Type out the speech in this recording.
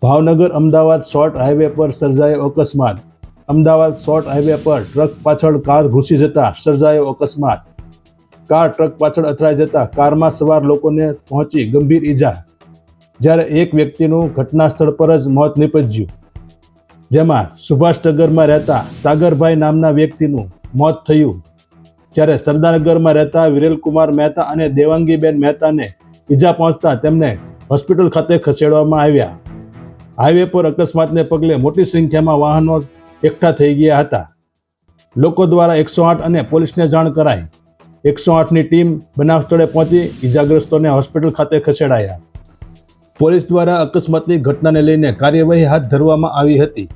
Bhavnagar Ahmedabad short highway પર સર્જાયો અકસ્માત. અમદાવાદ શોર્ટ હાઈવે પર ટ્રક પાછળ કાર ઘૂસી જતા સર્જાયો અકસ્માત. કાર ટ્રક પાછળ અથડાઈ જતા કારમાં સવાર લોકોને પહોંચી ગંભીર ઈજા, જ્યારે એક વ્યક્તિનું ઘટના સ્થળ પર જ મોત નીપજ્યું, જેમાં સુભાષનગરમાં રહેતા સાગરભાઈ નામના વ્યક્તિનું મોત થયું, જ્યારે સરદારનગરમાં રહેતા વિરેલકુમાર મહેતા અને દેવાંગીબેન મહેતાને ઈજા પહોંચતા તેમને હોસ્પિટલ ખાતે ખસેડવામાં આવ્યા. હાઈવે પર અકસ્માતને પગલે મોટી સંખ્યામાં વાહનો એકઠા થઈ ગયા હતા. લોકો દ્વારા 108 અને પોલીસને જાણ કરાઈ. 108ની ટીમ બનાવ સ્થળે પહોંચી ઈજાગ્રસ્તોને હોસ્પિટલ ખાતે ખસેડાયા. પોલીસ દ્વારા અકસ્માતની ઘટનાને લઈને કાર્યવાહી હાથ ધરવામાં આવી હતી.